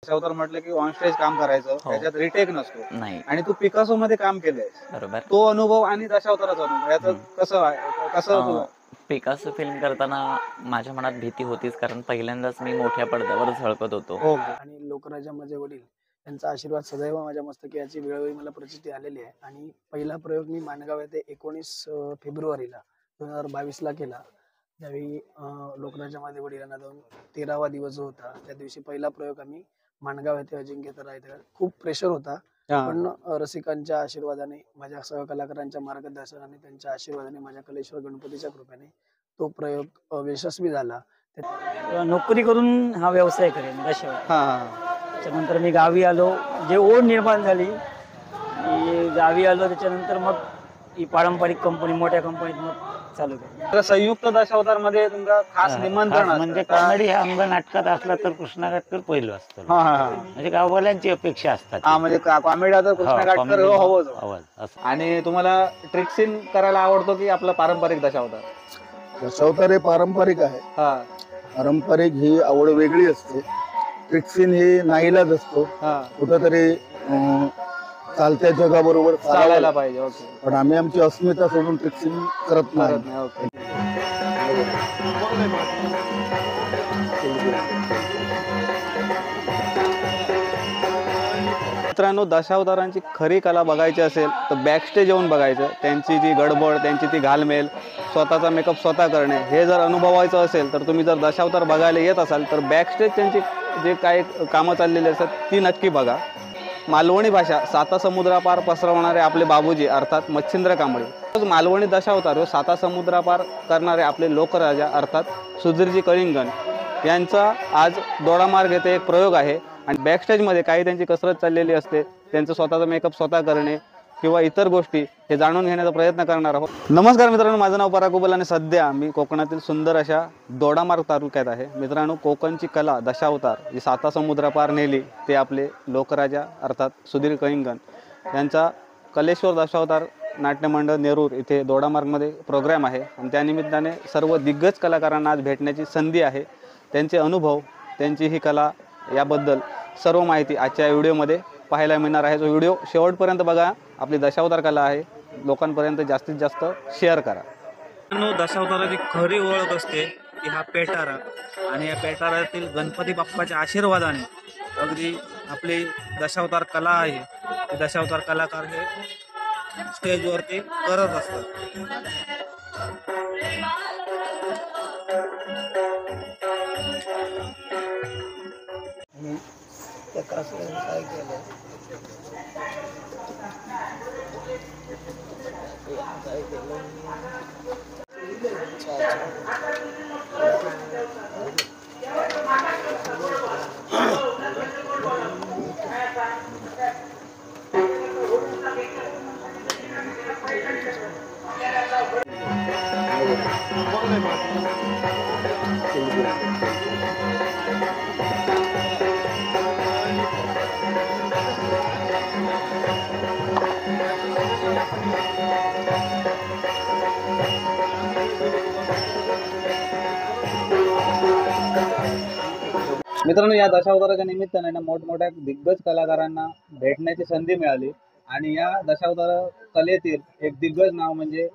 दशावतार म्हटलं की on stage काम करायचं, त्याच्यात रिटेक नसतो नाही. आणि तू पिकासो मध्ये काम केलंय. बरोबर. तो अनुभव आणि दशावताराचा अनुभव याचं कसं पिकासो फिल्म करताना माझ्या मनात भीती होतीच, कारण पहिल्यांदाच मी मोठ्या पडद्यावर झळकत होतो. आणि लोकराजा माझे वडील त्यांचा आशीर्वाद सदैव माझ्या मस्तकी याची वेळोवेळी मला प्रचिती आलेली आहे. आणि पहिला प्रयोग मी माणगाव येथे 19 फेब्रुवारीला 2022ला केला. त्यावेळी लोकराजा माझे वडिलांना जाऊन 13वा दिवस होता. त्या दिवशी पहिला प्रयोग आम्ही माणगाव येथे अजिंक्यतारा येथे. खूप प्रेशर होता, पण रसिकांच्या आशीर्वादाने, माझ्या सहकलाकारांच्या मार्गदर्शनाने, त्यांच्या आशीर्वादाने, माझ्या कलेश्वर गणपतीच्या कृपेने तो प्रयोग यशस्वी झाला. नोकरी करून हा व्यवसाय करेन त्याच्यानंतर मी गावी आलो, जे ओढ निर्माण झाली गावी आलो. त्याच्यानंतर मग ही पारंपरिक कंपनी, मोठ्या कंपनीत मग चालू केली. संयुक्त दशावतार मध्ये तुमचा खास निमंत्रण म्हणजे कॉमेडी हा अंग नाटकात असला तर कृष्णा काटकर पहिलं असतं. म्हणजे गाववाल्यांची अपेक्षा असतात. म्हणजे कॉमेडी तर कृष्णा काटकर हवंच. आणि तुम्हाला ट्रिक सीन करायला आवडतो की आपला पारंपरिक दशावतार? दशावतार हे पारंपरिक आहे. पारंपरिक ही आवड वेगळी असते. ट्रिक सीन ही नाईलाज असतो. कुठंतरी चालत्या जगाबरोबर चालायला पाहिजे. पण आम्ही आमची अस्मिता सोडून ट्रिक सीन करत नाही. मित्रांनो, दशावतारांची खरी कला बघायची असेल तर बॅकस्टेज येऊन बघायचं. त्यांची जी गडबड, त्यांची ती घालमेल, स्वतःचा मेकअप स्वतः करणे, हे जर अनुभवायचं असेल तर तुम्ही जर दशावतार बघायला येत असाल तर बॅकस्टेज त्यांची जे काही कामं चाललेली असतात ती नक्की बघा. मालवणी भाषा साता समुद्रापार पसरवणारे आपले बाबूजी अर्थात मच्छिंद्र कांबळे. मालवणी दशावतार साता समुद्रापार करणारे आपले लोकराजा अर्थात सुधीरजी कलिंगन यांचा आज दोडामार्ग येथे एक प्रयोग आहे. आणि बॅकस्टेजमध्ये काही त्यांची कसरत चाललेली असते. त्यांचं स्वतःचा मेकअप स्वतः करणे किंवा इतर गोष्टी हे जाणून घेण्याचा प्रयत्न करणार आहोत. नमस्कार मित्रांनो, माझं नाव पराग उबल आणि सध्या मी कोकणातील सुंदर अशा दोडामार्ग तालुक्यात आहे. मित्रांनो, कोकणची कला दशावतार जी साता समुद्रापार नेली ते आपले लोकराजा अर्थात सुधीर कलिंगन यांचा कलेश्वर दशावतार नाट्यमंडळ नेरूर इथे दोडामार्गमध्ये प्रोग्राम आहे. आणि त्यानिमित्ताने सर्व दिग्गज कलाकारांना आज भेटण्याची संधी आहे. त्यांचे अनुभव, त्यांची ही कला याबद्दल सर्व माहिती आजच्या व्हिडिओमध्ये पाहायला मिळणार आहे. जो व्हिडिओ शेवटपर्यंत बघा. आपली दशावतार कला आहे, लोकांपर्यंत जास्तीत जास्त शेअर करा. दशावताराची खरी ओळख असते की हा पेटारा, आणि या पेटाऱ्यातील गणपती बाप्पाच्या आशीर्वादाने अगदी आपली दशावतार कला आहे, ते दशावतार कलाकार हे स्टेजवरती करत असतात. काय केलं मित्रांनो, या दशावताराच्या निमित्ताने ना मोठमोठ्या दिग्गज कलाकारांना भेटण्याची संधी मिळाली. आणि या दशावतार कलेतील एक दिग्गज नाव म्हणजे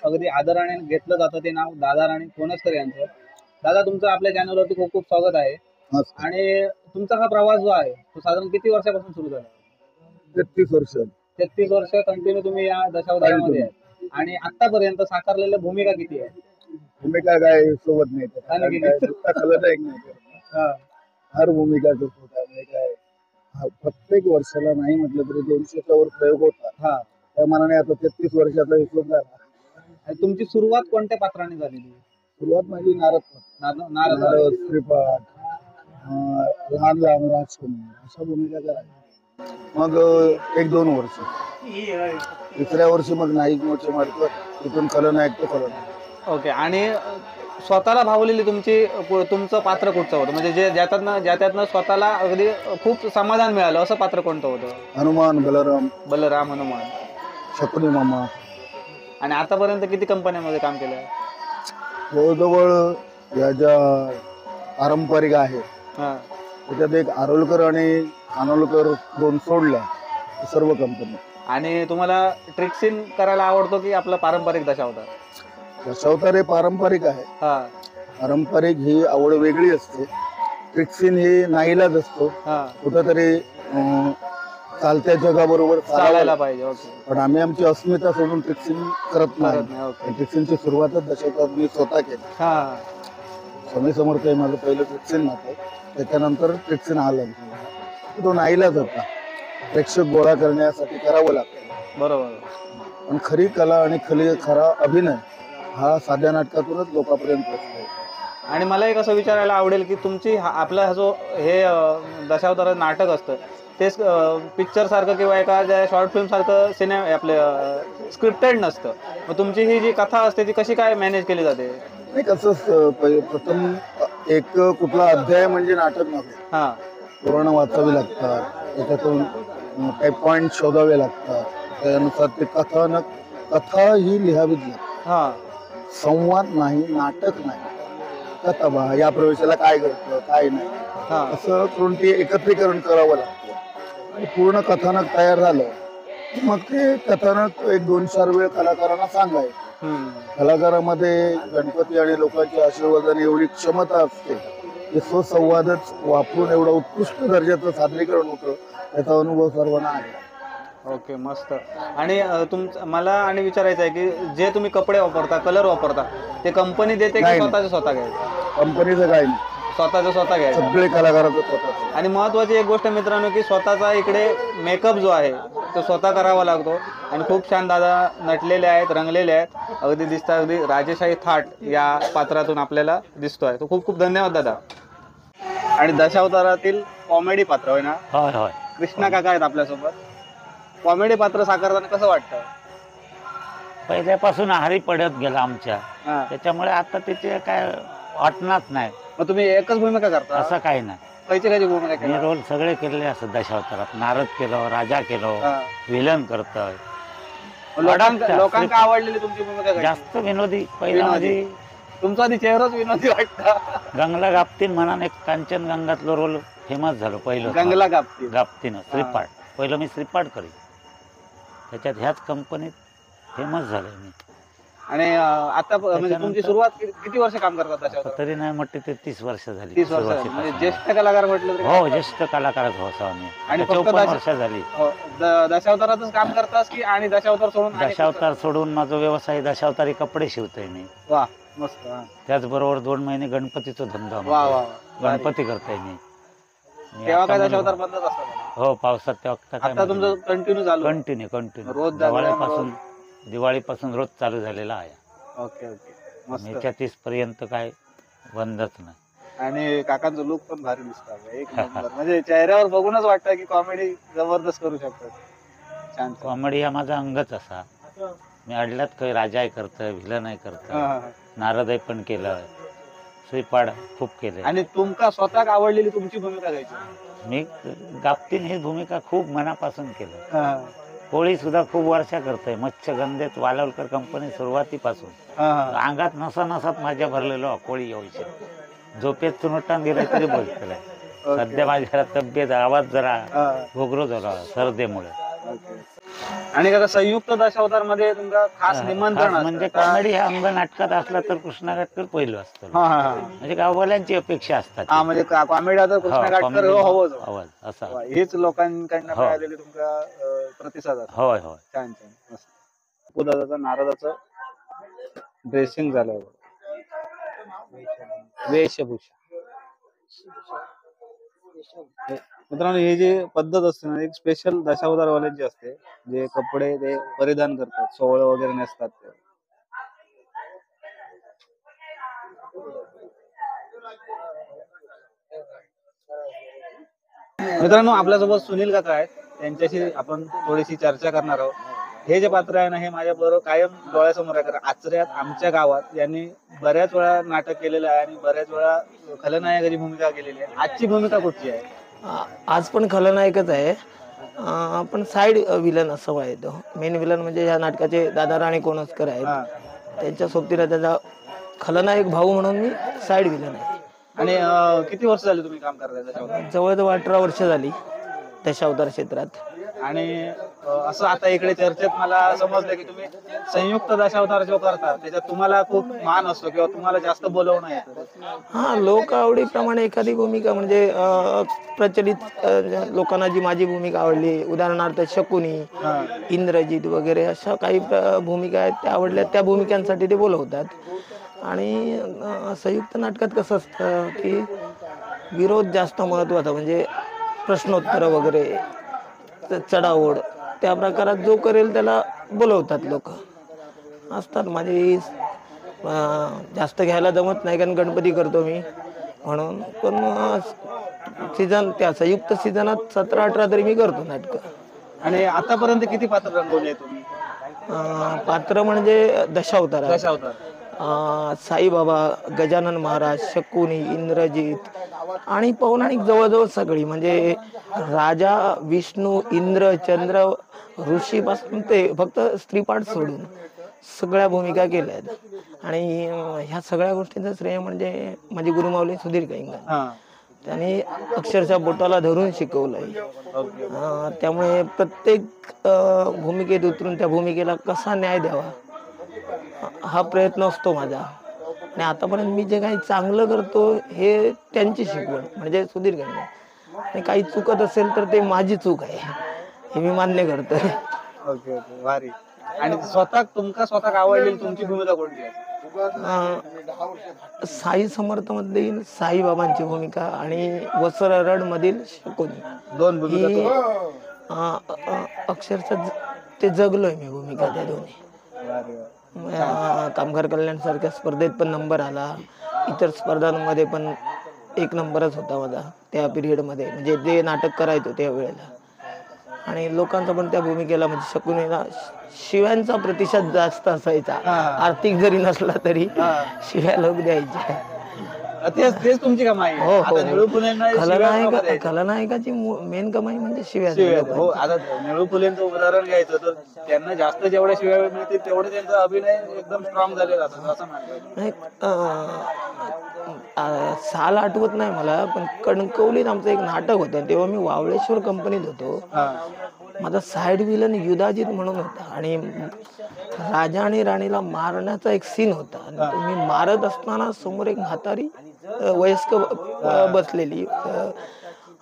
अगदी आदराने घेतलं जातं ते नाव दादा राणी कोणसकर यांचं. दादा, तुमचं आपल्या चॅनलवरती खूप खूप स्वागत आहे. आणि तुमचा हा प्रवास जो आहे तो साधारण किती वर्षापासून सुरू झाला? 33 वर्ष. 33 वर्ष कंटिन्यू तुम्ही या दशावतारामध्ये आहे. आणि आतापर्यंत साकारलेल्या भूमिका किती आहे? भूमिका काय सोबत नाही. हर भूमिका करतो. त्यामुळे काय प्रत्येक वर्षाला नाही म्हटलं तरी 200च्या वर प्रयोग होता. त्या मानाने आता 33 वर्षाचा हिशोब झाला. तुमची सुरुवात कोणत्या पात्राने झालेली? सुरुवात माझी नारद, श्रीपाद, लहान लहान राजकुमार अशा भूमिका करायच्या. मग 1-2 वर्ष, तिसऱ्या वर्षी मग नाईक मोठे मारतो, तिथून खलनायक तो खलनायक. ओके. आणि स्वतःला भावलेली तुमचं पात्र कुठचं होतं, म्हणजे ज्याच्यातनं स्वतःला अगदी खूप समाधान मिळालं असं पात्र कोणतं होतं? हनुमान, बलराम, हनुमान, शकुनी मामा. आणि आतापर्यंत किती कंपन्यांमध्ये काम केलं? जवळजवळ या ज्या पारंपरिक आहे त्याच्यात एक आरोलकर आणि कानोलकर दोन सोडल्या सर्व कंपनी. आणि तुम्हाला ट्रिक सीन करायला आवडतो की आपला पारंपरिक दशावतार? दशावतार हे पारंपरिक आहे. हा पारंपरिक ही आवड वेगळी असते. ट्रिक्सिन हे नाईलाज असतो. हा कुठंतरी चालत्या जगाबरोबर चालायला पाहिजे. ओके. पण आम्ही आमची अस्मिता सोडून ट्रिक्सिन करत नाही. ओके. ट्रिक्सिनची सुरुवातच दशावतार मी स्वतः केली. हा स्वामी समर्थ हे माझं पहिलं ट्रिक्सिन नातं. त्याच्यानंतर ट्रिक्सिन आलं. तो नाईलाज होता. प्रेक्षक गोळा करण्यासाठी करावं लागतं. बरोबर. पण खरी कला आणि खरा अभिनय हा साध्या नाटकातूनच लोकांपर्यंत पोहोचतो. आणि मला एक असं विचारायला आवडेल की तुमची आपला हा जो हे दशावतार नाटक असतं ते पिक्चर सारखं किंवा एका शॉर्ट फिल्म सारखं सिनेमा आपले स्क्रिप्टेड नसतं. मग तुमची ही जी कथा असते ती कशी काय मॅनेज केली जाते? नाही कसं प्रथम एक कुठला अध्याय म्हणजे नाटक नव्हे. हा पुराणं वाचावी लागतात. त्याच्यातून काही पॉइंट शोधावे लागतात. त्यानुसार ते कथा ही लिहावीच लागते. हा संवाद नाही, नाटक नाही. कथा बा या प्रवेशाला काय घडतं काय नाही हा असं करून ते एकत्रीकरण करावं लागतं. आणि पूर्ण कथानक तयार झालं की मग ते कथानक 1-2-4 वेळ कलाकारांना सांगायचं. कलाकारामध्ये गणपती आणि लोकांच्या आशीर्वादाने एवढी क्षमता असते की स्वसंवादच वापरून एवढं उत्कृष्ट दर्जाचं सादरीकरण होतं. त्याचा अनुभव सर्वांना आहे. ओके मस्त. आणि मला आणि विचारायचं आहे की जे तुम्ही कपडे वापरता कलर वापरता ते कंपनी देते की नाही. स्वतःचे स्वतः घ्यायचं? कंपनीचं काही नाही. स्वतःचं स्वतः घ्यायचं. सगळे कलाकाराचं स्वतःच. आणि महत्वाची एक गोष्ट मित्रांनो की स्वतःचा इकडे मेकअप जो आहे तो स्वतः करावा लागतो. आणि खूप छान दादा नटलेले आहेत, रंगलेले आहेत. अगदी दिसतात अगदी राजेशाही थाट या पात्रातून आपल्याला दिसतोय. तो खूप खूप धन्यवाद दादा. आणि दशावतारातील कॉमेडी पात्र होय ना? होय होय. कृष्णा काका आहेत आपल्यासोबत. कॉमेडी पात्र साकारताना कसं वाटतं? पहिल्यापासून आहारी पडत गेला आमच्या, हा. त्याच्यामुळे आता त्याचे काय वाटणारच नाही. मग तुम्ही एकच भूमिका करता? असं काही नाही. खयची भूमिका मी केली? रोल सगळे केलेले असत दशावतारात. नारद केलं, राजा केलं, हा. विलन करतोय. लोकांना आवडलेली तुमची भूमिका काय? जास्त विनोदी. पहिला म्हणजे तुमचा आधी चेहराच विनोदी वाटता. गंगला गाप्तीन म्हणून एक कांचन गंगातलं रोल फेमस झालं पहिलं. गंगला गाप्ती. गाप्तीनं श्रीपाठ. पहिलं मी श्रीपाठ करी. त्याच्यात ह्याच कंपनीत फेमस झालोय मी. आणि आता म्हणजे तुमची सुरुवात किती वर्ष काम करतात दशावतार? तरी नाही म्हटलं ते 30 वर्ष झाली. 30 वर्ष म्हणजे ज्येष्ठ कलाकार म्हटलं तरी हो, ज्येष्ठ कलाकारच होतो आम्ही. आणि आता फक्त 54 वर्ष झाली. हो, दशावतारातच काम करतास की आणि दशावतार सोडून आणि दशावतार सोडून माझा व्यवसाय दशावतारी कपडे शिवतोय मी. वा मस्त. हा. त्याचबरोबर 2 महिने गणपतीचा धंदा वा वा माझा. वा. गणपती करतोय मी. तेव्हा काय दशावतार बंदच असतात? हो, पावसात तेव्हा आता तुमचं कंटिन्यू चालू? कंटिन्यू रोज दिवाळीपासून रोज चालू झालेला आहे. ओके ओके मस्त. मेच्या 30 पर्यंत काय बंदच नाही. आणि काकांचं लुक पण भारी दिसतात. एक नंबर. म्हणजे चेहऱ्यावर बघूनच वाटतं की कॉमेडी जबरदस्त करू शकतात. छान. कॉमेडी हा माझा अंगच असा. मी अडल्यात काही राजाही करतोय, विलनही करतोय, नारदही पण केलं, श्रीपाड खूप केले. आणि तुमका स्वतः आवडलेली तुमची भूमिका घ्यायची? मी गाप्तीन ही भूमिका खूप मनापासून केलं. होळी सुद्धा खूप वर्षा करतोय. मत्स्यगंधेत वालवलकर कंपनी सुरुवातीपासून अंगात नसात माझ्या भरलेलो कोळी यायचे. झोपेत चुनटान गेलं तरी बोलतोय. सध्या माझ्या तब्येत आवाज जरा घोगरो झाला सर्देमुळे. आणि काका संयुक्त दशावतार मध्ये तुमका खास निमंत्रण म्हणजे कॉमेडी हा अंग नाटकात असला तर कृष्णा काटकर पहिलं असतं. म्हणजे गाववाल्यांची अपेक्षा असतात. म्हणजे कॉमेडी आता कृष्णा काटकर हवंच आवाज असा. हेच लोकांकडनं मिळालेली तुमका प्रतिसाद. होय होय. छान छान मस्त. दादाचा नारदाचं ड्रेसिंग झालं. वेशभूषा. मित्रांनो ही जी पद्धत असते ना एक स्पेशल दशावतारवाल्यांची असते. जे कपडे ते परिधान करतात, सोहळं वगैरे नसतात ते. मित्रांनो आपल्यासोबत सुनील काका आहेत. त्यांच्याशी आपण थोडीशी चर्चा करणार आहोत. हे जे पात्र आहे ना हे माझ्या बरोबर कायम डोळ्यासमोर आहे. कारण आचऱ्यात आमच्या गावात यांनी बऱ्याच वेळा नाटक केलेलं आहे आणि बऱ्याच वेळा खलनायकाची भूमिका केलेली आहे. आजची भूमिका कुठची आहे? आज पण खलनायकच आहे. पण साईड विलन असं व्हायचं. मेन विलन म्हणजे या नाटकाचे दादा राणी कोणस्कर आहेत. त्यांच्या सोबतीला त्याचा खलनायक भाऊ म्हणून मी साईड विलन आहे. आणि किती वर्ष झाली तुम्ही काम करताय दशावतार? जवळजवळ 18 वर्ष झाली दशावतार क्षेत्रात. आणि असं आता इकडे चर्चेत मला समजलं की तुम्ही संयुक्त दशावतार जो करता त्याच्यात तुम्हाला खूप मान असतो किंवा तुम्हाला जास्त बोलवणं येतं. हा, लोक आवडीप्रमाणे एखादी भूमिका म्हणजे प्रचलित लोकांना जी माझी भूमिका आवडली, उदाहरणार्थ शकुनी, इंद्रजित वगैरे अशा काही भूमिका आहेत त्या आवडल्या, त्या भूमिकांसाठी ते बोलवतात. आणि संयुक्त नाटकात कसं असतं की विरोध जास्त महत्त्वाचा, म्हणजे प्रश्नोत्तर वगैरे चढाओढ त्या प्रकारात जो करेल त्याला बोलवतात लोक. असतात माझी जास्त घ्यायला जमत नाही कारण गणपती करतो मी म्हणून, पण सीझन त्या संयुक्त सीझनात 17-18 तरी मी करतो नाटकं. आणि आतापर्यंत किती पात्र रंगवले तुम्ही? पात्र म्हणजे दशावतार, साईबाबा, गजानन महाराज, शकुनी, इंद्रजित आणि पौराणिक जवळजवळ सगळी, म्हणजे राजा, विष्णू, इंद्र, चंद्र, ऋषीपासून ते फक्त स्त्रीपाठ सोडून सगळ्या भूमिका केल्या आहेत. आणि ह्या सगळ्या गोष्टींचं श्रेय म्हणजे माझे गुरुमाऊली सुधीर कैंगन. त्यांनी अक्षरशः बोटाला धरून शिकवलंय. त्यामुळे प्रत्येक भूमिकेत उतरून त्या भूमिकेला कसा न्याय द्यावा हा प्रयत्न असतो माझा. आणि आतापर्यंत मी जे काही चांगलं करतो हे त्यांची शिकवण म्हणजे सुधीर कैंगन. आणि काही चुकत असेल तर ते माझी चूक आहे हे मी मान्य करतो. ओके ओके, भारी. आणि स्वतः आवडलेली तुमची भूमिका कोणती आहे? साई समर्थ मध्ये साईबाबांची भूमिका आणि वसररड मधील शकुनी, दोन भूमिका अक्षरशः ते जगलोय मी भूमिका त्या दोन्ही. कामगार कल्याण सारख्या स्पर्धेत पण नंबर आला, इतर स्पर्धांमध्ये पण 1 नंबरच होता माझा त्या पिरियडमध्ये, म्हणजे जे नाटक करायचो त्या वेळेला. आणि लोकांचा पण त्या भूमिकेला म्हणजे शकुनीला शिव्यांचा प्रतिसाद जास्त असायचा. आर्थिक जरी नसला तरी शिव्या लोक द्यायचे. तेच तुमची कमाई आहे. आता निळू फुलेंना खलनायकाची मेन कमाई म्हणजे शिव्या. हो, आता निळू फुलेंचं उदाहरण घ्यायचं तर त्यांना जास्त जेवढ्या शिव्या मिळतील तेवढे त्यांचा अभिनय एकदम स्ट्रॉंग झालेला असतो असं म्हणतात. साल आठवत नाही मला, पण कणकवलीत आमचं एक नाटक होतं तेव्हा मी वावळेश्वर कंपनीत होतो. माझा साईड विलन युधाजित म्हणून होता आणि राजा आणि राणीला मारण्याचा एक सीन होता. आणि तो मी मारत असताना समोर एक म्हातारी वयस्क बसलेली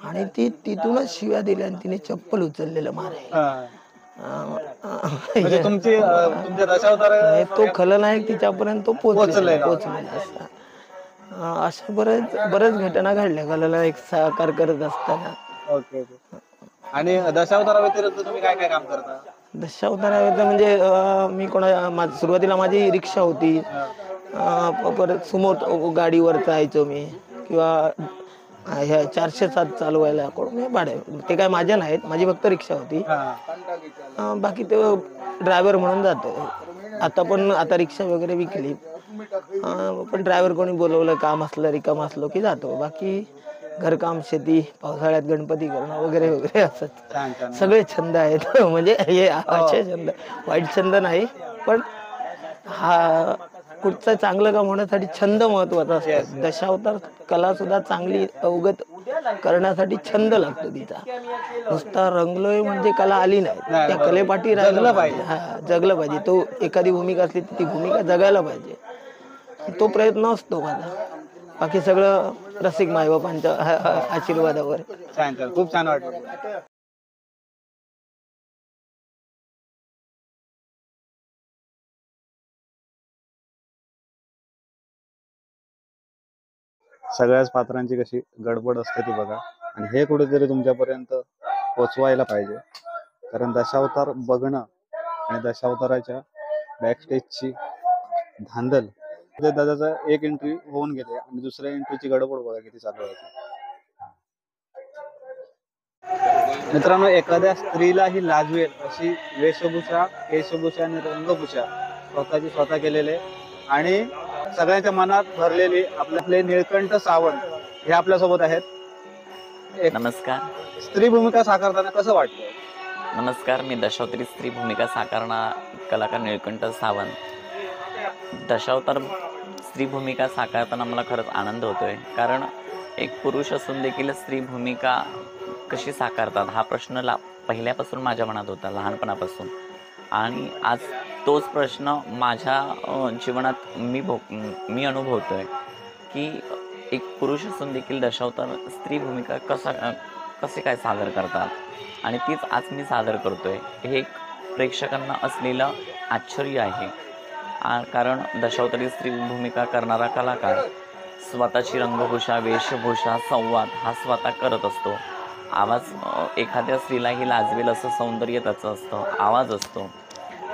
आणि ती तिथूनच शिव्या दिल्या आणि तिने चप्पल उचललेलं मारायला. तुमच्या दशावतार तो खलनायक तिच्यापर्यंत पोहोचलेला असता. अशा बऱ्याच घटना घडल्या खलनायक साकार करत असताना. Okay okay. आणि दशावतारा व्यतिरिक्त तुम्ही काय काय काम करता? दशावतारा म्हणजे मी सुरुवातीला माझी रिक्षा होती, परत सुमो गाडीवर जायचो मी, किंवा ह्या 407 चालवायला मी भाडे, ते काय माझ्या नाहीत, माझी फक्त रिक्षा होती. बाकी ते ड्रायव्हर म्हणून जातो. आता रिक्षा वगैरे विकली, पण ड्रायव्हर कोणी बोलवलं, काम असलं रिकाम असलो की जातो. बाकी घरकाम, शेती, पावसाळ्यात गणपती करणं वगैरे वगैरे असत सगळे छंद आहेत. म्हणजे हे असे छंद, वाईट छंद नाही, पण हा कुठचं चांगलं काम होण्यासाठी छंद महत्वाचा असतो. दशावतार कला सुद्धा चांगली अवगत करण्यासाठी छंद लागतो तिचा. नुसता रंगलोय म्हणजे कला आली नाही, त्या कलेपाठी जगलं पाहिजे. तो एखादी भूमिका असली तर ती भूमिका जगायला पाहिजे, तो प्रयत्न असतो माझा. बाकी सगळं रसिक मायबापांच्या आशीर्वादावर. खूप छान वाटलं. सगळ्याच पात्रांची कशी गडबड असते ती बघा, आणि हे कुठेतरी तुमच्यापर्यंत पोचवायला पाहिजे. कारण दशावतार बघणं आणि दशावताराच्या बॅकस्टेजची धांदल, दादाचा एक एंट्री होऊन गेले आणि दुसऱ्या एंट्रीची गडबड बघा किती चालू आहे. मित्रांनो, एखाद्या स्त्रीलाही लाजवेल अशी वेशभूषा, केशभूषा आणि रंगभूषा स्वतः केलेले आणि सगळ्यांच्या मनात भरलेली आपले निळकंठ सावंत हे आपल्या सोबत आहेत. नमस्कार. स्त्री भूमिका साकारताना कसं वाटतं? नमस्कार, मी दशावतारी स्त्री भूमिका साकारणारा कलाकार निळकंठ सावंत. दशावतार स्त्री भूमिका साकारताना मला खरंच आनंद होतोय, कारण एक पुरुष असून देखील स्त्री भूमिका कशी साकारतात हा प्रश्न पहिल्यापासून माझ्या मनात होता, लहानपणापासून. आणि आज तोच प्रश्न माझ्या जीवनात मी अनुभवतोय की एक पुरुष असून देखील दशावतार स्त्री भूमिका कसे काय सादर करतात, आणि तीच आज मी सादर करतोय. हे एक प्रेक्षकांना असलेलं आश्चर्य आहे. कारण दशावतारी स्त्री भूमिका करणारा कलाकार स्वतःची रंगभूषा, वेशभूषा, संवाद हा स्वतः करत असतो. आवाज एखाद्या स्त्रीलाही लाजवेल असं सौंदर्य त्याचं असतं, आवाज असतो.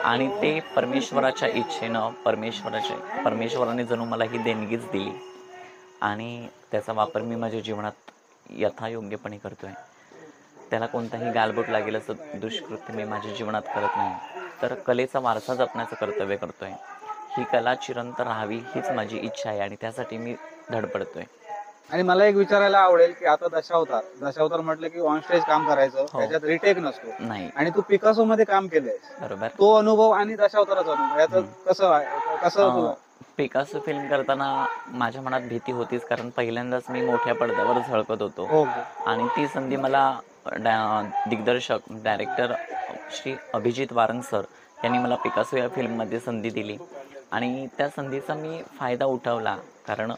आणि ते परमेश्वराच्या इच्छेनं परमेश्वराने जणू मला ही देणगीच दिली, आणि त्याचा वापर मी माझ्या जीवनात यथायोग्यपणे करतोय. त्याला कोणताही गालबोट लागेल असं दुष्कृत्य मी माझ्या जीवनात करत नाही, तर कलेचा वारसा जपण्याचं कर्तव्य करतोय. ही कला चिरंतन राहावी हीच माझी इच्छा आहे, आणि त्यासाठी मी धडपडतोय. आणि मला एक विचारायला आवडेल की आता दशावतार म्हटलं की ऑन स्टेज काम करायचं, त्याच्यात रिटेक नसतो नाही, आणि तू पिकासो मध्ये काम केलंय. बरोबर. तो अनुभव आणि दशावताराचा अनुभव याचं कसं पिकासो फिल्म करताना माझ्या मनात भीती होतीच, कारण पहिल्यांदाच मी मोठ्या पडद्यावर झळकत होतो. आणि ती संधी मला दिग्दर्शक डायरेक्टर श्री अभिजित वारंग सर यांनी मला पिकासो या फिल्ममध्ये संधी दिली, आणि त्या संधीचा मी फायदा उठवला. कारण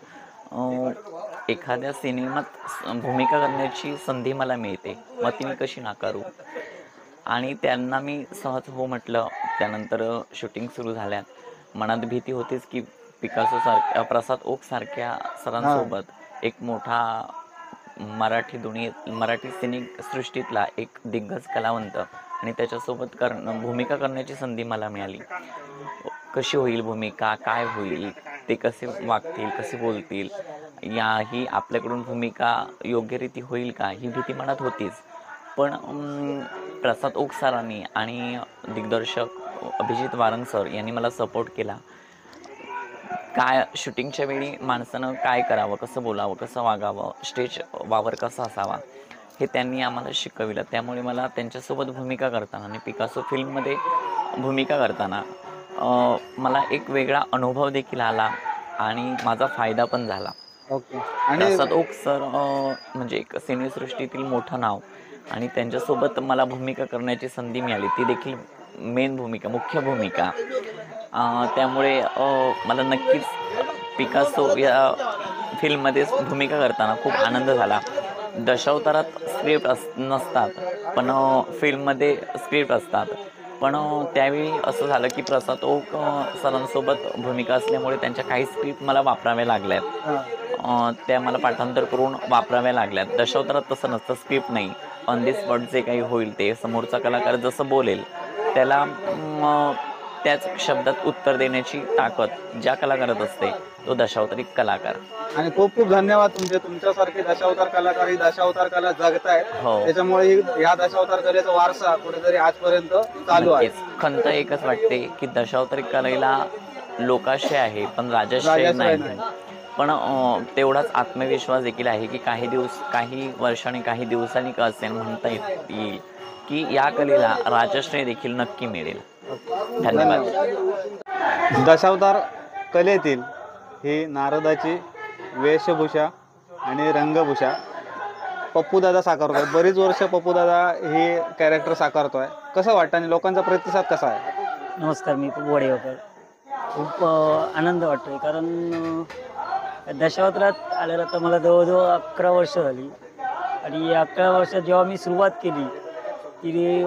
एखाद्या सिनेमात भूमिका करण्याची संधी मला मिळते, मग ती मी कशी नाकारू. आणि त्यांना मी सहज हो म्हटलं. त्यानंतर शूटिंग सुरू झाल्यात. मनात भीती होतीच की पिकासो सारख्या, प्रसाद ओक सारख्या सरांसोबत एक मोठा मराठी सिने सृष्टीतला एक दिग्गज कलावंत आणि त्याच्यासोबत भूमिका करण्याची संधी मला मिळाली. कशी होईल भूमिका, काय होईल, ते कसे वागतील, कसे बोलतील, याही आपल्याकडून भूमिका योग्यरीती होईल का, ही भीती मनात होतीच. पण प्रसाद ओक सरांनी आणि दिग्दर्शक अभिजित वारंग सर यांनी मला सपोर्ट केला. काय शूटिंगच्या वेळी माणसानं काय करावं, कसं बोलावं, कसं वागावं, स्टेज वावर कसा असावा, हे त्यांनी आम्हाला शिकविलं. त्यामुळे मला त्यांच्यासोबत भूमिका करताना आणि पिकासो फिल्ममध्ये भूमिका करताना मला एक वेगळा अनुभव देखील आला आणि माझा फायदा पण झाला. ओके. प्रसाद ओक सर म्हणजे एक सिनेसृष्टीतील मोठं नाव, आणि त्यांच्यासोबत मला भूमिका करण्याची संधी मिळाली, ती देखील मेन भूमिका, मुख्य भूमिका. त्यामुळे मला नक्कीच पिकासो या फिल्ममध्ये भूमिका करताना खूप आनंद झाला. दशावतारात स्क्रिप्ट नसतात, पण फिल्ममध्ये स्क्रिप्ट असतात. पण त्यावेळी असं झालं की प्रसाद ओक सरांसोबत भूमिका असल्यामुळे त्यांच्या काही स्क्रिप्ट मला वापराव्या लागल्यात, त्या मला पाठांतर करून वापराव्या लागल्यात. दशावतारात तसं नसतं, स्क्रिप्ट नाही, ऑन दी स्पॉट जे काही होईल ते समोरचा कलाकार जसं बोलेल त्याला त्याच शब्दात उत्तर देण्याची ताकद ज्या कलाकारात असते तो दशावतारी कलाकार. आणि खूप खूप धन्यवाद तुमच्यासारखे दशावतार कलाकार ही दशावतार कला जगतायत. त्याच्यामुळे या दशावतार कलेचा वारसा कुठेतरी आजपर्यंत चालू आहे. खंत एकच वाटते की दशावतारी कलेला लोकाश्रय आहे पण राजश्रय नाही. पण तेवढाच आत्मविश्वास देखील आहे की काही वर्षांनी, काही दिवसांनी का असेल म्हणता येईल की या कलेला राजश्रय देखील नक्की मिळेल. धन्यवाद. दशावतार कलेतील ही नारदाची वेशभूषा आणि रंगभूषा पप्पूदादा साकारतोय. बरीच वर्ष पप्पूदादा हे कॅरेक्टर साकारतोय. कसं वाटतं आणि लोकांचा प्रतिसाद कसा आहे? नमस्कार, मी पप्पू वाडेगावकर. खूप आनंद वाटतोय, कारण दशावतारात आलेला तर मला जवळजवळ 11 वर्ष झाली. आणि या 11 वर्षात जेव्हा मी सुरुवात केली ती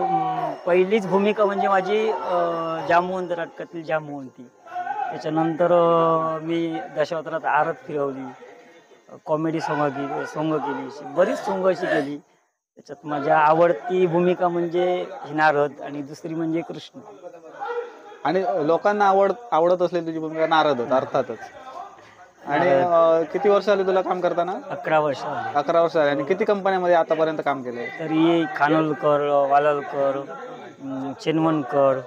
पहिलीच भूमिका म्हणजे माझी जांबुवंत नाटकातील जांबुवंती. त्याच्यानंतर मी दशावतारात आरत फिरवली, कॉमेडी सोंग केली, बरीच सोंग अशी केली. त्याच्यात माझ्या आवडती भूमिका म्हणजे नारद आणि दुसरी म्हणजे कृष्ण. आणि लोकांना आवडत असलेली तुझी भूमिका नारद अर्थातच. आणि किती वर्ष झाली तुला काम करताना? 11 वर्ष. 11 वर्ष झाली. आणि किती कंपन्यामध्ये आतापर्यंत काम केलंय? तरी खानोलकर, वालालकर, चेनवणकर,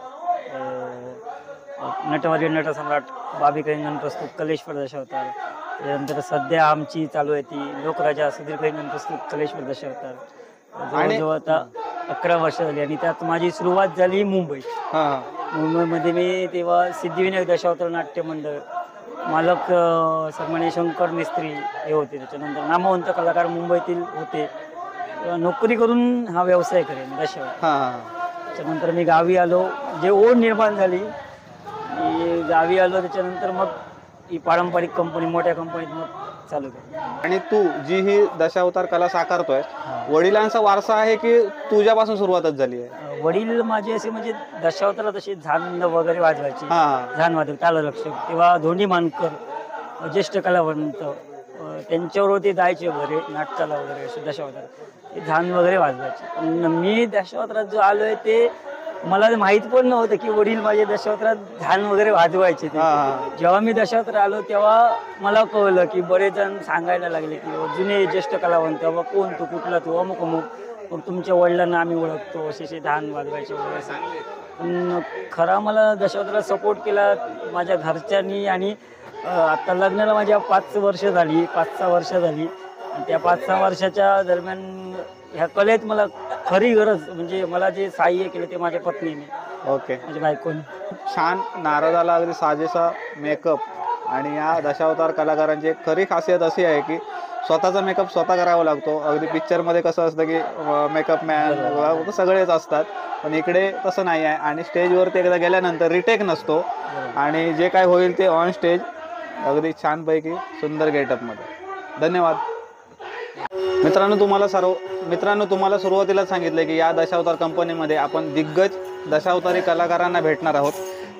नटवारी नटसम्राट बाबी कलिंगन प्रस्तुत कलेश्वर दशावतार. त्यानंतर सध्या आमची चालू आहे ती लोकराजा सुधीर कलिंगन प्रस्तुत कलेश्वर दशावतार. जवळजवळ आता 11 वर्ष झाली. आणि त्यात माझी सुरुवात झाली मुंबईत. मुंबईमध्ये मी तेव्हा सिद्धिविनायक दशावतार नाट्य मंडळ मालक सन्माननीय शंकर मिस्त्री हे होते. त्याच्यानंतर नामवंत कलाकार मुंबईतील होते. नोकरी करून हा व्यवसाय करेन दशावतार. त्याच्यानंतर मी गावी आलो, जे ओढ निर्माण झाली मी गावी आलो. त्याच्यानंतर मग ही पारंपरिक कंपनी मोठ्या कंपनीत मग चालू केली. आणि तू जी ही दशावतार कला साकारतोय, वडिलांचा वारसा आहे की तुझ्यापासून सुरुवातच झाली आहे? वडील माझे असे म्हणजे दशावतारात असे झान वगैरे वाजवायचे, झान वादक, तालरक्षक, तेव्हा धोंडी मानकर ज्येष्ठ कलावंत त्यांच्यावर ते जायचे वगैरे नाटकाला वगैरे असे दशावतार ते झान वगैरे वाजवायचे. पण मी दशावतारात जो आलोय ते मला माहित पण नव्हतं की वडील माझे दशावतारात झान वगैरे वाजवायचे. जेव्हा मी दशावतार आलो तेव्हा मला कळलं की बरेच जण सांगायला लागले की जुने ज्येष्ठ कलावंत, तेव्हा कोण तू, कुठला तू, अमुक अमुक, मग तुमच्या वडिलांना आम्ही ओळखतो, असे धान वाजवायचे वगैरे असं. पण खरा मला दशावताराला सपोर्ट केला माझ्या घरच्यांनी. आणि आता लग्नाला माझ्या 5 वर्ष झाली, 5-6 वर्ष झाली. आणि त्या 5-6 वर्षाच्या दरम्यान ह्या कलेत मला खरी गरज म्हणजे मला जे सहाय्य केलं ते माझ्या पत्नीने, ओके, माझ्या बायकोने. छान नारदाला अगदी साजेसा मेकअप. आणि या दशावतार कलाकारांची एक खरी खासियत अशी आहे की स्वतःचा मेकअप स्वतः करावा लागतो. अगदी पिक्चरमध्ये कसं असतं की मेकअप मॅन सगळेच असतात, पण इकडे तसं नाही आहे. आणि स्टेजवरती एकदा गेल्यानंतर रिटेक नसतो आणि जे काय होईल ते ऑन स्टेज अगदी छानपैकी सुंदर गेटअपमध्ये. धन्यवाद. मित्रांनो तुम्हाला सुरुवातीला सांगितलं की या दशावतार कंपनीमध्ये आपण दिग्गज दशावतारी कलाकारांना भेटणार आहोत.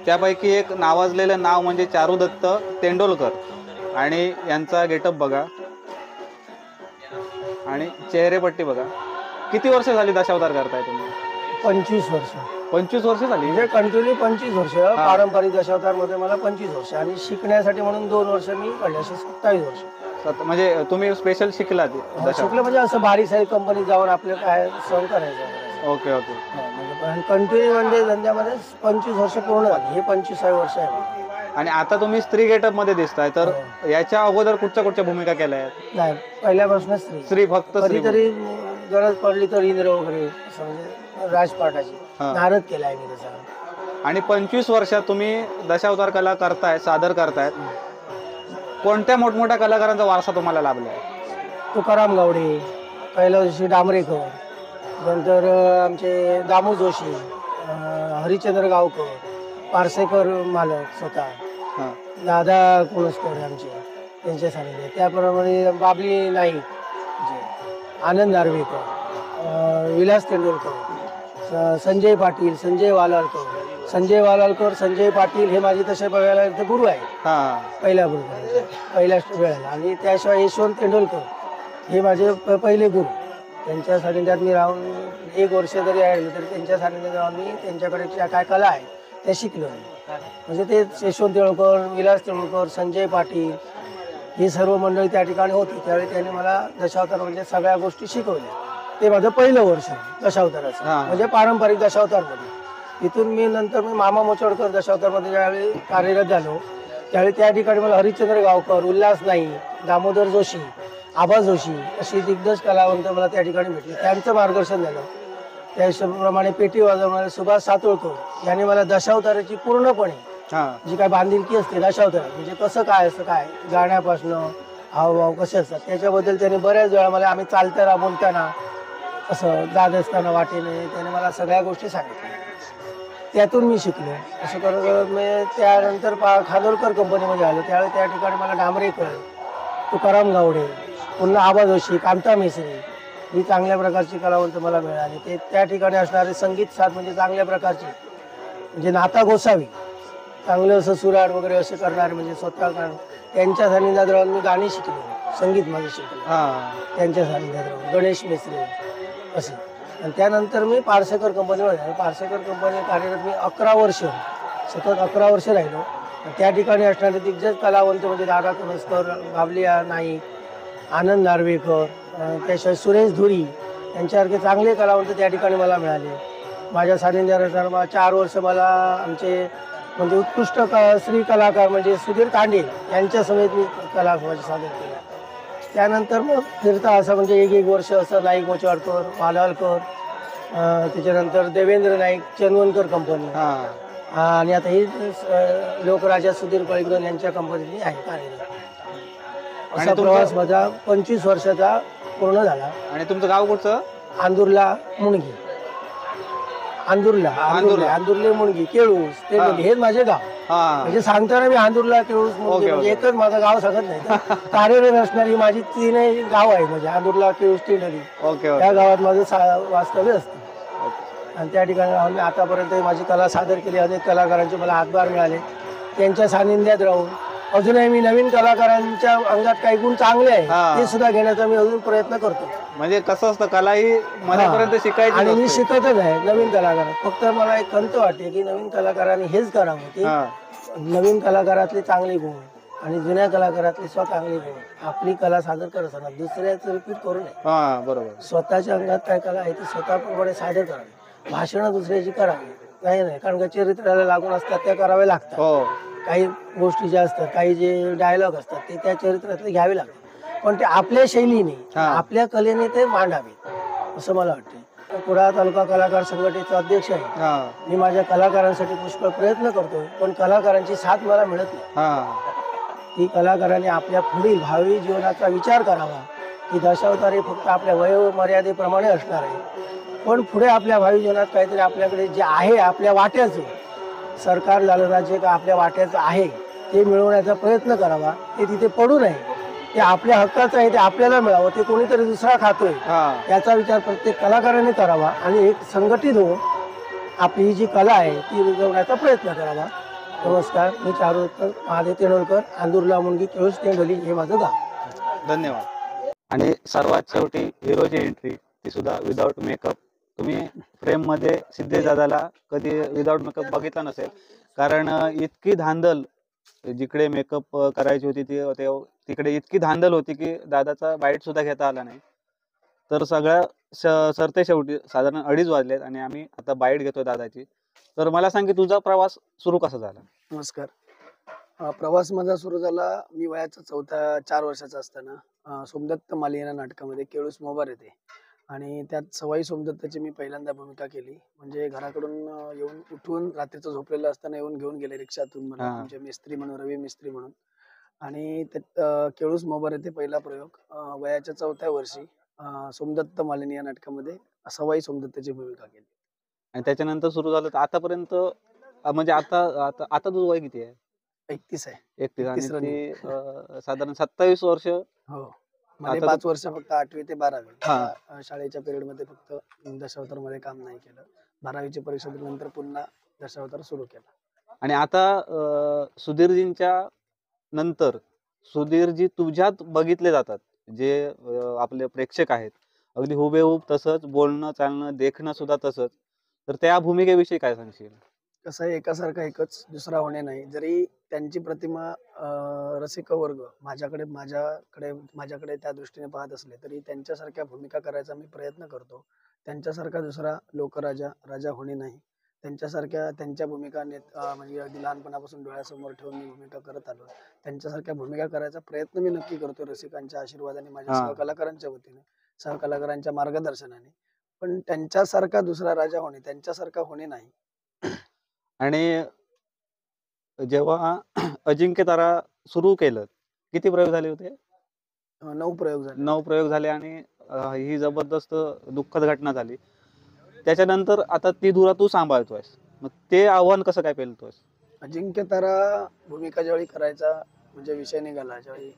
त्यापैकी एक नावाजलेलं नाव म्हणजे चारुदत्त तेंडोलकर. आणि यांचा गेटअप बघा आणि चेहरेपट्टी बघा. किती वर्ष झाली दशावतार करताय तुम्ही? 25 वर्ष. 25 वर्ष झाली म्हणजे कंटिन्यू 25 वर्ष. पारंपरिक दशावतार मध्ये मला 25 वर्ष आणि शिकण्यासाठी म्हणून 2 वर्ष मी काढले, असे 27 वर्ष. म्हणजे तुम्ही स्पेशल शिकलात? शिकलं म्हणजे असं बारीक सारीक कंपनीत जाऊन आपलं काय सहन करायचं. Okay okay. म्हणजे कंटिन्यू म्हणजे धंद्यामध्ये 25 वर्ष पूर्ण झाली. हे 25 वर्ष आहे. आणि आता तुम्ही स्त्री गेटअप मध्ये दिसताय, तर याच्या अगोदर कुठच्या भूमिका केल्या आहेत? नाही, पहिल्यापासून स्त्री फक्त. कधीतरी गरज पडली तर इंद्र वगैरे असं म्हणजे राजपाटाची नारद केलाय मी त्याचा. आणि 25 वर्षात तुम्ही दशावतार कला करताय, सादर करतायत. कोणत्या मोठमोठ्या कलाकारांचा वारसा तुम्हाला लाभला? तुकाराम गावडे, कैलासजी डांबरेकर, नंतर आमचे दामू जोशी, हरिश्चंद्र गावकर, पारसेकर मालक स्वतः, दादा कुणसकर आमचे त्यांच्या सानिध्य. त्याप्रमाणे बाबली नाईक, आनंद नार्वेकर, विलास तेंडुलकर, संजय पाटील, संजय वालालकर, संजय पाटील हे माझे तसे बघायला तर गुरु आहेत पहिल्या वेळेला. आणि त्याशिवाय यशवंत तेंडुलकर हे माझे पहिले गुरु. त्यांच्या सानिध्यात मी राहून 1 वर्ष जरी राहिलो तरी त्यांच्या सानिध्यात राहून मी त्यांच्याकडे ज्या काय कला आहे त्या शिकलो. म्हणजे ते यशवंत तेंडुलकर, विलास तेंडुलकर, संजय पाटील ही सर्व मंडळी त्या ठिकाणी होती. त्यावेळी त्यांनी मला दशावतार म्हणजे सगळ्या गोष्टी शिकवल्या. ते माझं पहिलं वर्ष दशावताराचं, म्हणजे पारंपरिक दशावतारमध्ये. तिथून मी मामा मोचोडकर दशावतारमध्ये ज्यावेळी कार्यरत झालो त्यावेळी त्या ठिकाणी मला हरिश्चंद्र गावकर, उल्हास नाईक, दामोदर जोशी, आबा जोशी अशी दिग्गज कलावंत मला त्या ठिकाणी भेटले. त्यांचं मार्गदर्शन झालं. त्याप्रमाणे पेटी वाजवणारे सुभाष सातोळकर यांनी मला दशावताराची पूर्णपणे जी काय बांधिलकी असते दशावतार म्हणजे कसं काय असं काय गाण्यापासनं हावभाव कसे असतात त्याच्याबद्दल त्यांनी बऱ्याच वेळा मला, आम्ही चालताना बोलताना असं जात असताना वाटेने त्याने मला सगळ्या गोष्टी सांगितल्या. त्यातून मी शिकलो. असं करत मी त्यानंतर खानोलकर कंपनीमध्ये आलो. त्यावेळी त्या ठिकाणी मला डांबरेकर, तुकाराम गावडे, पुन्हा आबा जोशी, कांता मिसरी ही चांगल्या प्रकारची कलावंत मला मिळाली. ते त्या ठिकाणी असणारे संगीत साथ म्हणजे चांगल्या प्रकारची म्हणजे नाता गोसावी चांगलं असं सुराड वगैरे असे करणारे म्हणजे स्वतः त्यांच्या सानिध्यात राहून मी गाणी शिकलो, संगीत माझं शिकलो त्यांच्या सानिध्यात राहून. गणेश मिस्त्री असे. आणि त्यानंतर मी पारसेकर कंपनीवर राहिलो. पारसेकर कंपनी कार्यरत मी 11 वर्ष सतत 11 वर्ष राहिलो. त्या ठिकाणी असणारे दिग्गज कलावंत म्हणजे दादा कुणसकर, बाबली नाईक, आनंद नार्वेकर, त्याशिवाय सुरेश धुरी यांच्यासारखे चांगले कलावंत त्या ठिकाणी मला मिळाले. माझ्या सानिध्यात असणारा 4 वर्ष मला आमचे म्हणजे उत्कृष्ट स्त्री कलाकार म्हणजे सुधीर तांडे यांच्या समेत मी कला सादर केला. त्यानंतर मग फिरता असं म्हणजे 1 वर्ष असं नाईक मोचवाडकर, मालालकर, त्याच्यानंतर देवेंद्र नाईक, चनवणकर कंपनी आणि आता ही लोकराजा सुधीर पळीकर यांच्या कंपनीने आहे कार्यरत. असा तुमचं- प्रवास माझा 25 वर्षाचा पूर्ण झाला. आणि तुमचं गाव कुठचं? आंदुरला मुणगी, आंदुरले मुणगी, केळूस, तेंडोली हेच माझे गाव. हा म्हणजे सांगताना मी आंदुरला, केळूस, मुणगी ओके, म्हणजे ओके. एकच माझं गाव सांगत नाही. तर कार्यरत असणारी माझी 3 गाव आहे, म्हणजे आंदुरला, केळूस, तेंडोली ओके या ओके गावात माझं वास्तव्य असतं. आणि त्या ठिकाणी राहून मी आतापर्यंत माझी कला सादर केली. अनेक कलाकारांचे मला हातभार मिळाले. त्यांच्या सानिध्यात राहून अजूनही मी नवीन कलाकारांच्या अंगात काही गुण चांगले हा. आहे ते सुद्धा घेण्याचा मी अजून प्रयत्न करतो. म्हणजे कसं असतं, कला ही मनापर्यंत शिकायची आणि मी नसते. शिकतच आहे नवीन कलाकार. फक्त मला एक खंत वाटते की नवीन कलाकारांनी हेच करावं की हा नवीन कलाकारातले चांगले गुण आणि जुन्या कलाकारातले चांगले गुण आपली कला सादर करत असताना दुसऱ्याचं रिपीट करू नये. हा बरोबर. स्वतःच्या अंगात काय कला आहे ती स्वतःप्रमाणे सादर करावी. भाषणं दुसऱ्याची करावी काही नाही, कारण का चरित्राला लागून असतात त्या कराव्या लागतात. हो काही गोष्टी ज्या असतात, काही जे डायलॉग असतात ते त्या चरित्रातले घ्यावे लागतात, पण ते आपल्या शैलीने हा. आपल्या कलेने ते मांडावे असं मला वाटते. कुडाळ तालुका कलाकार संघटनेचा अध्यक्ष आहे. हा मी माझ्या कलाकारांसाठी पुष्कळ प्रयत्न करतो, पण कलाकारांची साथ मला मिळत नाही. हा ती कलाकारांनी आपल्या पुढील भावी जीवनाचा विचार करावा की दशावतार हे फक्त आपल्या वयोमर्यादेप्रमाणे असणार आहे, पण पुढे आपल्या भावी जीवनात काहीतरी आपल्याकडे जे आहे आपल्या वाट्याचं, सरकार झालं राज्य का आपल्या वाट्याचं आहे ते मिळवण्याचा प्रयत्न करावा. ते तिथे पडू नये, ते आपल्या हक्काचं आहे ते आपल्याला मिळावं, ते कोणीतरी दुसरा खातोय हा याचा विचार प्रत्येक कलाकाराने करावा आणि एक संघटित होऊन आपली ही जी कला आहे ती रुजवण्याचा प्रयत्न करावा. नमस्कार, मी चारुदत्त महादेव तेंडोलकर, आंदुरला मुणगी, केळूस, तेंडोली हे माझं गाव. धन्यवाद. आणि सर्वात शेवटी हिरोची एंट्री, ती सुद्धा विदाऊट मेकअप. तुम्ही फ्रेम मध्ये सिद्धेश दादाला कधी विदाऊट मेकअप बघितला नसेल, कारण इतकी धांदल जिकडे मेकअप करायची होती तिकडे इतकी धांदल होती की दादाचा बाईट सुद्धा घेता आला नाही. तर सगळ्या सरते शेवटी साधारण 2:30 वाजलेत आणि आम्ही आता बाईट घेतोय दादाची. तर मला सांग की तुझा प्रवास सुरू कसा झाला? नमस्कार. प्रवास माझा सुरू झाला मी वयाचा 4 वर्षाचा असताना सोमदत्त माली या नाटकामध्ये केळूस मोबार येते आणि त्यात सवाई सोमदत्ताची मी पहिल्यांदा भूमिका केली. म्हणजे घराकडून येऊन उठून रात्रीचं झोपलेलं असताना येऊन घेऊन गेले रिक्षातून मला, हा. म्हणजे मिस्त्री म्हणून, रवी मिस्त्री म्हणून. आणि त्यात केळूस मोबार येते पहिला प्रयोग. वयाच्या 4थ्या वर्षी सोमदत्त मालिनी या नाटकामध्ये सवाई सोमदत्ताची भूमिका केली. आणि त्याच्यानंतर सुरू झालं तर आतापर्यंत म्हणजे आता आता आता तुझं वय किती आहे? 31 आहे. 31. आणि 31 ती साधारण 27 वर्ष. हो, मध्ये आता 5 वर्ष फक्त 8वी ते 12वी हा. शाळेच्या पिरियड मध्ये फक्त दशावतार मध्ये काम नाही केलं. 12वीची परीक्षा दिल्यानंतर पुन्हा दशावतार सुरू केला. आणि आता सुधीरजींच्या नंतर सुधीरजी तुझ्यात बघितले जातात, जे आपले प्रेक्षक आहेत, अगदी हुबेहूब तसंच बोलणं चालणं देखणं सुद्धा तसंच. तर त्या भूमिकेविषयी काय सांगशील? कसं आहे, एकासारखा एकच दुसरा होणे नाही. जरी त्यांची प्रतिमा रसिक वर्ग माझ्याकडे त्या दृष्टीने पाहत असले तरी त्यांच्यासारख्या भूमिका करायचा मी प्रयत्न करतो. त्यांच्यासारखा दुसरा राजा होणे नाही. त्यांच्या भूमिका म्हणजे अगदी लहानपणापासून डोळ्यासमोर ठेवून मी भूमिका करत आलो. त्यांच्यासारख्या भूमिका करायचा प्रयत्न मी नक्की करतो रसिकांच्या आशीर्वादाने, माझ्या हा. सहकलाकारांच्या वतीने, सहकलाकारांच्या मार्गदर्शनाने. पण त्यांच्यासारखा दुसरा राजा होणे, त्यांच्यासारखा होणे नाही. आणि जेव्हा अजिंक्य तारा सुरू केलं, किती प्रयोग झाले होते? 9 प्रयोग झाले. 9 प्रयोग झाले. आणि ही जबरदस्त दुःखद घटना झाली. त्याच्यानंतर आता ती धुरा तू सांभाळतोयस, मग ते आव्हान कसं काय पेलतोयस? अजिंक्य तारा भूमिका ज्यावेळी करायचा म्हणजे विषय निघाला, ज्यावेळी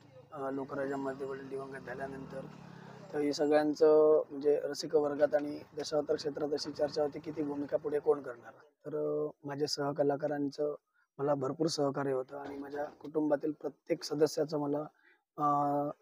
लोकराजामध्ये वडील दिवंगत झाल्यानंतर, तर ही सगळ्यांचं म्हणजे रसिक वर्गात आणि दशावतार क्षेत्रात अशी चर्चा होती की ती भूमिका पुढे कोण करणार. तर माझ्या सहकलाकारांचं मला भरपूर सहकार्य होतं आणि माझ्या कुटुंबातील प्रत्येक सदस्याचा मला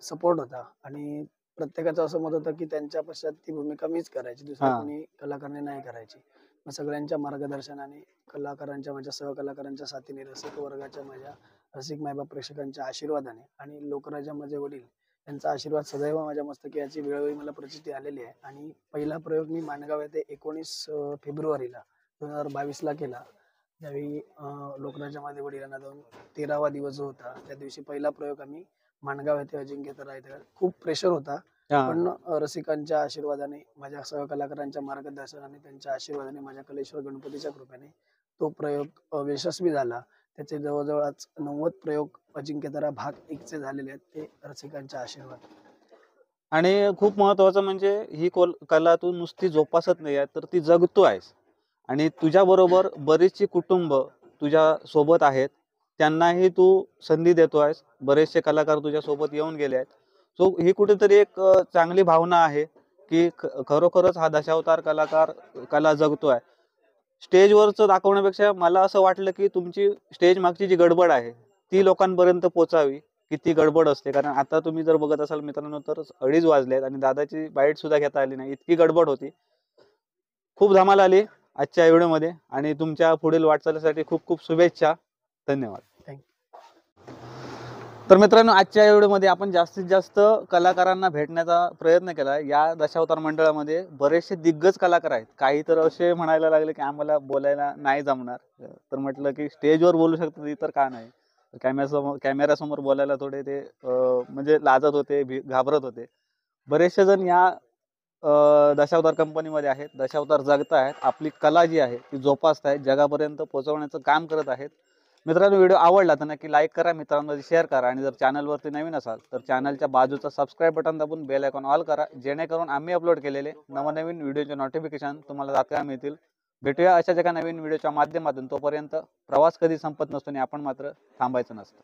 सपोर्ट होता. आणि प्रत्येकाचं असं मत होतं की त्यांच्या पश्चात ती भूमिका मीच करायची, दुसऱ्या हा. कोणी कलाकाराने नाही करायची. मग सगळ्यांच्या मार्गदर्शनाने, कलाकारांच्या, माझ्या सहकलाकारांच्या साथीने, रसिक वर्गाच्या, माझ्या रसिक मायबाप प्रेक्षकांच्या आशीर्वादाने आणि लोकराजा माझे वडील यांचा आशीर्वाद सदैव माझ्या मस्तकी याची वेळोवेळी मला प्रचिती आलेली आहे. आणि पहिला प्रयोग मी माणगाव येथे 19 फेब्रुवारीला 2022ला केला. त्यावेळी लोकराजा माझे वडिलांना 13वा दिवस जो होता त्या दिवशी पहिला प्रयोग आम्ही माणगाव येथे अजिंक्य तारा येथे. खूप प्रेशर होता, पण रसिकांच्या आशीर्वादाने, माझ्या सहकलाकारांच्या मार्गदर्शनाने, त्यांच्या आशीर्वादाने, माझ्या कलेश्वर गणपतीच्या कृपेने तो प्रयोग यशस्वी झाला. त्याचे जवळजवळ आज 90 प्रयोग अजिंक्यतारा भाग 1चे झालेले आहेत, ते रसिकांच्या आशीर्वाद. आणि खूप महत्त्वाचं म्हणजे ही कला तू नुसती जोपासत नाही आहे, तर ती जगतो आहेस. आणि तुझ्याबरोबर बरीचशी कुटुंब तुझ्या सोबत आहेत, त्यांनाही तू संधी देतो आहेस. बरेचसे कलाकार तुझ्या सोबत येऊन गेले आहेत. सो ही कुठेतरी एक चांगली भावना आहे की खरोखरच हा दशावतार कलाकार कला जगतो आहे. स्टेजवरचं दाखवण्यापेक्षा मला असं वाटलं की तुमची स्टेज मागची जी गडबड आहे ती लोकांपर्यंत पोचावी. किती गडबड असते, कारण आता तुम्ही जर बघत असाल मित्रांनो तर 2:30 वाजलेत आणि दादाची बाईट सुद्धा घेता आली नाही, इतकी गडबड होती. खूप धमाल आली आजच्या व्हिडिओमध्ये आणि तुमच्या पुढील वाटचालीसाठी खूप खूप शुभेच्छा. धन्यवाद. तर मित्रांनो, आजच्या व्हिडिओमध्ये आपण जास्तीत जास्त कलाकारांना भेटण्याचा प्रयत्न केला. या दशावतार मंडळामध्ये बरेचसे दिग्गज कलाकार आहेत. काही तर असे म्हणायला लागले की आम्हाला बोलायला नाही जमणार, तर म्हटलं की स्टेजवर बोलू शकतो इतर का नाही. कॅमेऱ्यासमोर बोलायला थोडे ते म्हणजे लाजत होते, घाबरत होते. बरेचसे जण या दशावतार कंपनीमध्ये आहेत. दशावतार जगत आहेत, आपली कला जी आहे ती जोपासत आहेत, जगापर्यंत पोहोचवण्याचं काम करत आहेत. मित्रांनो, व्हिडिओ आवडला तर नक्की लाईक करा, मित्रांमध्ये शेअर करा आणि जर चॅनलवरती नवीन असाल तर चॅनलच्या बाजूचा सबस्क्राईब बटन दाबून बेल आयकॉन ऑल करा, जेणेकरून आम्ही अपलोड केलेले नवनवीन व्हिडिओचे नोटिफिकेशन तुम्हाला तात्काळ मिळतील. भेटूया अशाच एका नवीन व्हिडिओच्या माध्यमातून. तोपर्यंत प्रवास कधी संपत नसतो आणि आपण मात्र थांबायचं नसतं.